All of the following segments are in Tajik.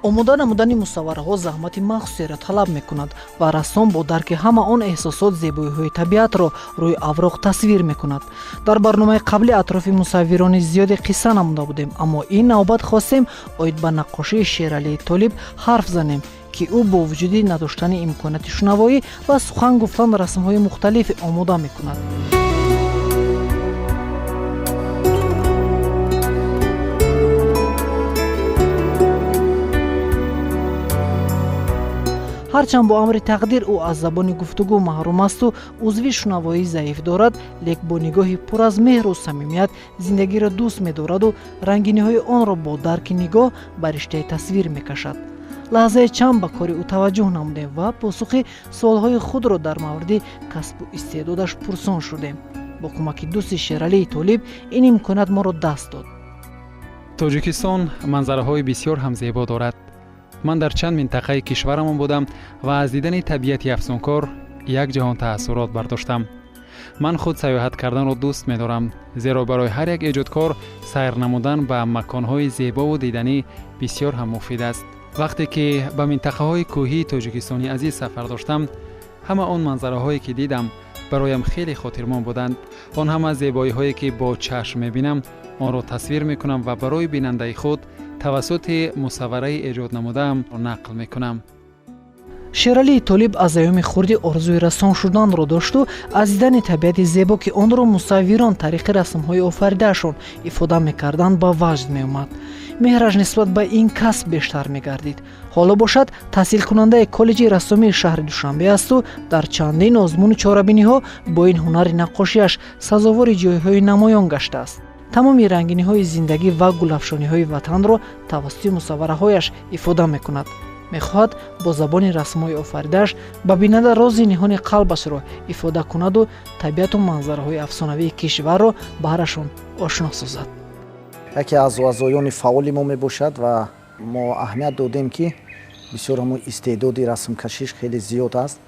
омода намудани мусаввараҳо заҳмати махсусеро талаб мекунад ва рассом бо дарки ҳама он эҳсосот зебоиҳои табиатро рӯи авроқ тасвир мекунад. Дар барномаи қаблӣ атрофи мусаввирони зиёде қисса намуда будем, аммо ин навбат хостем оид ба наққошии Шералии Толиб ҳарф занем ки ӯ бо вуҷуди надоштани имконияти шунавоӣ ва сухан гуфтан расмҳои мухталифе омода мекунад. ҳарчанд бо амри тақдир ӯ аз забони гуфтугӯ маҳрум асту узви шунавоӣ заиф дорад, лек бо нигоҳи пур аз меҳру самимият зиндагиро дӯст медораду рангиниҳои онро бо дарки нигоҳ ба риштаи тасвир мекашад. лаҳзаи чанд ба кори ӯ таваҷҷӯҳ намудем ва посухи суолҳои худро дар мавриди касбу истеъдодаш пурсон шудем. бо кӯмаки дӯсти Шералии Толиб ин имконият моро даст дод. тоҷикистон манзараҳои бисёр ҳам зебо дорад. ман дар чанд минтақаи кишварамон будам ва аз дидани табиати афзункор якҷаҳон таассурот бардоштам. ман худ сайёҳат карданро дӯст медорам, зеро барои ҳар як эҷодкор сайр намудан ба маконҳои зебову диданӣ бисёр ҳам муфид аст. вақте ки ба минтақаҳои кӯҳии тоҷикистони азиз сафар доштам, ҳама он манзараҳое ки дидам бароям хеле хотирмон буданд. он ҳама зебоиҳое ки бо чашм мебинам, онро тасвир мекунам ва барои бинандаи худ тавассути мусаввараи эҷод намудаам нақл мекунам. Шералии Толиб аз айёми хурдӣ орзуи рассон шуданро дошту аз дидани табиати зебо ки онро мусаввирон тариқи расмҳои офаридаашон ифода мекарданд ба ваҷд меомад. меҳраш нисбат ба ин касб бештар мегардид. ҳоло бошад таҳсилкунандаи коллеҷи рассомии шаҳри Душанбе асту дар чандин озмуни чорабиниҳо бо ин ҳунари наққошиаш сазовори ҷойҳои намоён гаштааст. тамоми рангиниҳои зиндагӣ ва гулафшониҳои ватанро тавассути мусаввараҳояш ифода мекунад. мехоҳад бо забони расмҳои офаридааш ба бинанда рози ниҳони қалбашро ифода кунаду табиату манзараҳои афсонавии кишварро баҳрашон ошно созад. яке аз вазоёни фаъоли мо мебошад ва мо аҳамият додем ки бисёр ҳамон истеъдоди расмкашиш хеле зиёд аст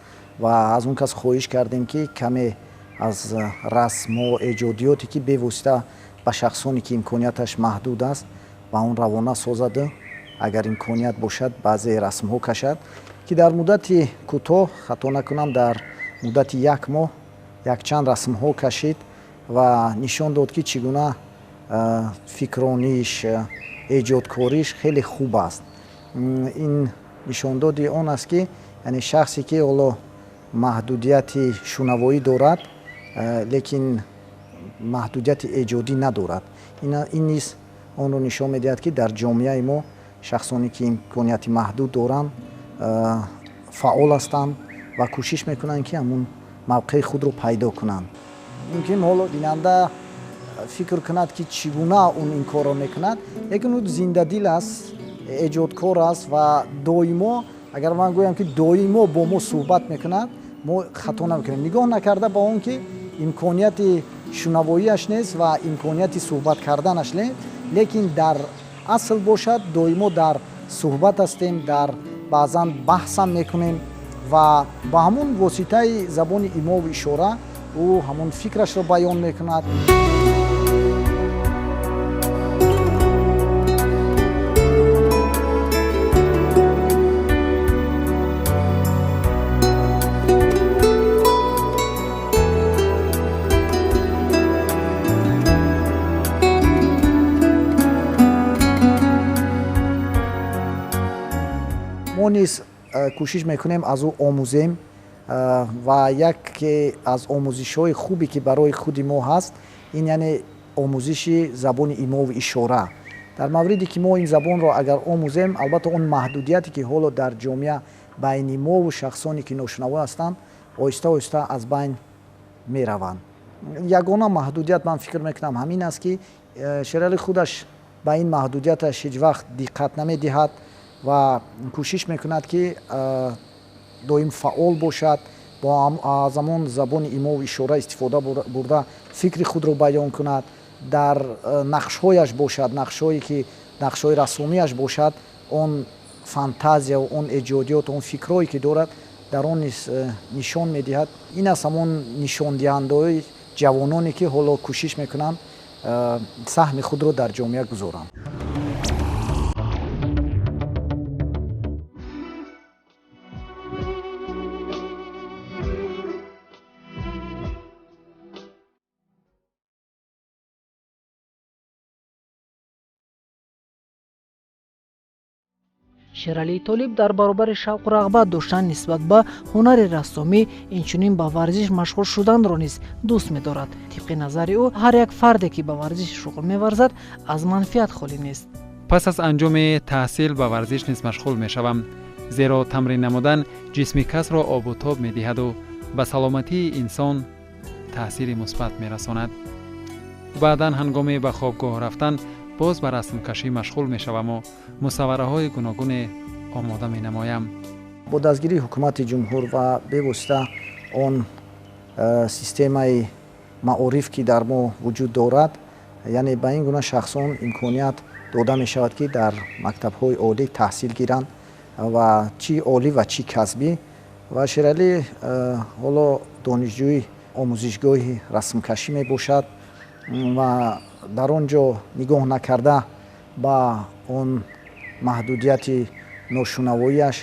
ва аз он кас хоҳиш кардем ки каме аз расму эҷодиёте ки бевосита ба шахсоне ки имконияташ маҳдуд аст ба он равона созаду агар имконият бошад баъзе расмҳо кашад ки дар муддати кӯтоҳ хато накунам дар муддати як моҳ якчанд расмҳо кашид ва нишон дод ки чӣ гуна фикрониш эҷодкориш хеле хуб аст. ин нишондоди он аст ки яъне шахсе ки ҳоло маҳдудияти шунавоӣ дорад лекин маҳдудияти эҷодӣ надорад, ин низ онро нишон медиҳад ки дар ҷомеаи мо шахсоне ки имконияти маҳдуд доранд фаъол ҳастанд ва кӯшиш мекунанд ки ҳамун мавқеи худро пайдо кунанд. мумкин ҳоло бинанда фикр кунад ки чӣ гуна он ин корро мекунад, лекин ӯ зиндадил аст, эҷодкор аст ва доимо, агар ман гӯям ки доимо бо мо суҳбат мекунад, мо хато намекунем, нигоҳ накарда ба он ки имконияти шунавоиаш нест ва имконияти суҳбат карданаш нест, лекин дар асл бошад доимо дар суҳбат ҳастем, дар баъзан баҳсам мекунем ва ба ҳамун воситаи забони имову ишора ӯ ҳамун фикрашро баён мекунад. мо низ кӯшиш мекунем аз ӯ омӯзем ва яке аз омӯзишҳои хубе ки барои худи мо ҳаст, ин яъне омӯзиши забони имову ишора. дар мавриде ки мо ин забонро агар омӯзем, албатта он маҳдудияте ки ҳоло дар ҷомеа байни мову шахсоне ки ношунаво ҳастанд оҳиста оҳиста аз байн мераванд. ягона маҳдудият ман фикр мекунам ҳамин аст ки Шералӣ худаш ба ин маҳдудияташ ҳеҷ вақт диққат намедиҳад ва кӯшиш мекунад ки доим фаъол бошад, бо аз ҳамон забони имову ишора истифода бурда фикри худро баён кунад, дар нақшҳояш бошад, нақшҳое ки нақшҳои расомияш бошад, он фантазия, он эҷодиёт, он фикрҳое ки дорад, дар он низ нишон медиҳад. ин аст ҳамон нишондиҳандаҳои ҷавононе ки ҳоло кӯшиш мекунанд саҳми худро дар ҷомеа гузоранд. шералии толиб дар баробари шавқу рағбат доштан нисбат ба ҳунари рассомӣ инчунин ба варзиш машғул шуданро низ дӯст медорад. тибқи назари ӯ ҳар як фарде ки ба варзиш шуғл меварзад аз манфиат холӣ нест. пас аз анҷоми таҳсил ба варзиш низ машғул мешавам, зеро тамрин намудан ҷисми касро обу тоб медиҳаду ба саломатии инсон таъсири мусбат мерасонад. баъдан ҳангоми ба хобгоҳ рафтан боз ба расмкашӣ машғул мешаваму мусаввараҳои гуногуне омода менамоям. бо дастгирии ҳукумати ҷумҳур ва бевосита он системаи маориф ки дар мо вуҷуд дорад, яъне ба ин гуна шахсон имконият дода мешавад ки дар мактабҳои олӣ таҳсил гиранд ва чӣ олӣ ва чӣ касбӣ. ва шералӣ ҳоло донишҷӯи омӯзишгоҳи расмкашӣ мебошад ва дар он ҷо нигоҳ накарда ба он маҳдудияти ношунавоияш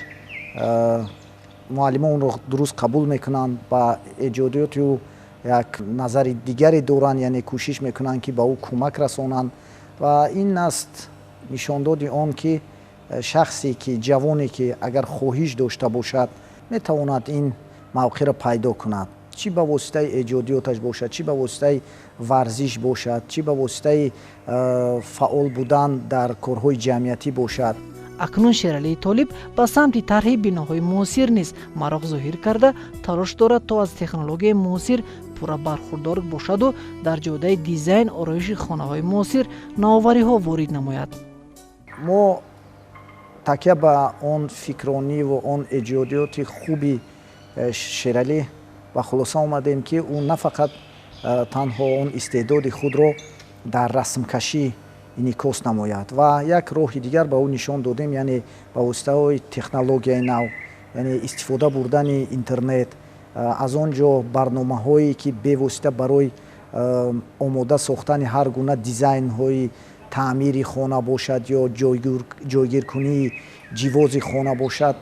муаллимон онро дуруст қабул мекунанд, ба эҷодиёти ӯ як назари дигаре доранд, яъне кӯшиш мекунанд ки ба ӯ кӯмак расонанд. ва ин аст нишондоди он ки шахсе ки ҷавоне ки агар хоҳиш дошта бошад метавонад ин мавқеро пайдо кунад, чӣ ба воситаи эҷодиёташ бошад, чӣ ба воситаи варзиш бошад, чӣ ба воситаи фаъол будан дар корҳои ҷамъиятӣ бошад. акнун шералии толиб ба самти тарҳи биноҳои муосир низ мароғ зоҳир карда талош дорад то аз технологияи муосир пурра бархурдор бошаду дар ҷодаи дизайн ороиши хонаҳои муосир наовариҳо ворид намояд. мо такя ба он фикрониву он эҷодиёти хуби шералӣ ба хулоса омадем ки ӯ на фақат танҳо он истеъдоди худро дар расмкашӣ инъикос намояд ва як роҳи дигар ба ӯ нишон додем, яъне ба воситаҳои технологияи нав, яъне истифода бурдани интернет, аз он ҷо барномаҳое ки бевосита барои омода сохтани ҳар гуна дизайнҳои таъмири хона бошад ё ҷойгиркунии ҷивози хона бошад.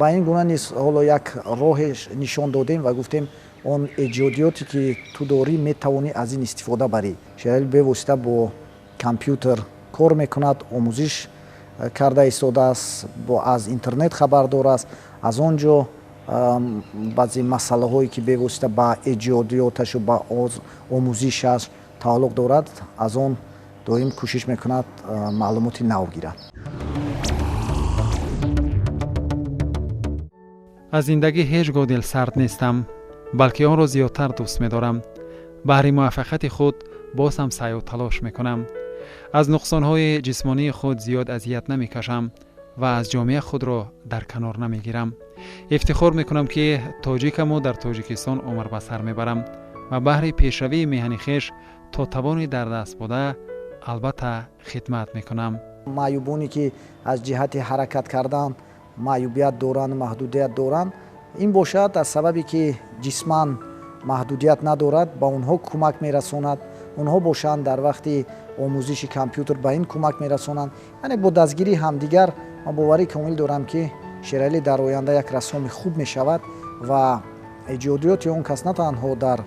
ба ин гуна низ ҳоло як роҳе нишон додем ва гуфтем он эҷодиёте ки ту дорӣ метавонӣ аз ин истифода барӣ. шералӣ бевосита бо компютер кор мекунад, омӯзиш карда истодааст, аз интернет хабардор аст. аз он ҷо баъзе масъалаҳое ки бевосита ба эҷодиёташу ба омӯзишаш тааллуқ дорад, аз он доим кӯшиш мекунад маълумоти нав гирад. аз зиндагӣ ҳеҷ гоҳ дилсард нестам, балки онро зиёдтар дӯст медорам. баҳри муваффақияти худ боз ҳам сайю талош мекунам. аз нуқсонҳои ҷисмонии худ зиёд азият намекашам ва аз ҷомеа худро дар канор намегирам. ифтихор мекунам ки тоҷикаму дар тоҷикистон умр ба сар мебарам ва баҳри пешравии меҳани хеш то тавони дар даст буда албатта хидмат мекунам. маъюбоне ки аз ҷиҳати ҳаракат кардан маъюбият доранд, маҳдудият доранд, ин бошад аз сабабе ки ҷисман маҳдудият надорад, ба онҳо кӯмак мерасонад. онҳо бошанд дар вақти омӯзиши компютер ба ин кӯмак мерасонанд. яъне бо дастгирии ҳамдигар ман боварӣ комил дорам ки шералӣ дар оянда як рассоми хуб мешавад ва эҷодиёти он кас на танҳо дар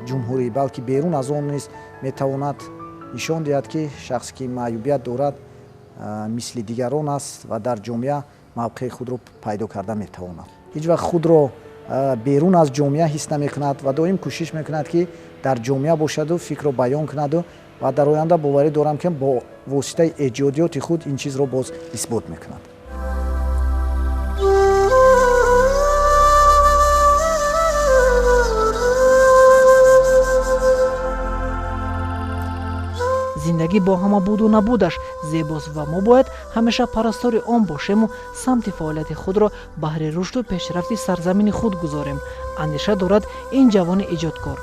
ҷумҳурӣ, балки берун аз он низ метавонад нишон диҳад ки шахсе ки маъюбият дорад мисли дигарон аст ва дар ҷомеа мавқеи худро пайдо карда метавонад. ҳеҷ вақт худро берун аз ҷомеа ҳис намекунад ва доим кӯшиш мекунад ки дар ҷомеа бошаду фикрро баён кунаду ва дар оянда боварӣ дорам ки бо воситаи эҷодиёти худ ин чизро боз исбот мекунад. зиндагӣ бо ҳама буду набудаш зебост ва мо бояд ҳамеша парастори он бошему самти фаъолияти худро баҳри рушду пешрафти сарзамини худ гузорем. андеша дорад ин ҷавони эҷодкор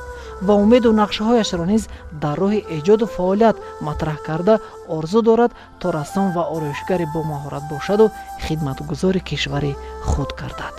ва умеду нақшаҳояшро низ дар роҳи эҷоду фаъолият матраҳ карда орзу дорад то рассом ва ороишгаре бомаҳорат бошаду хидматгузори кишвари худ гардад.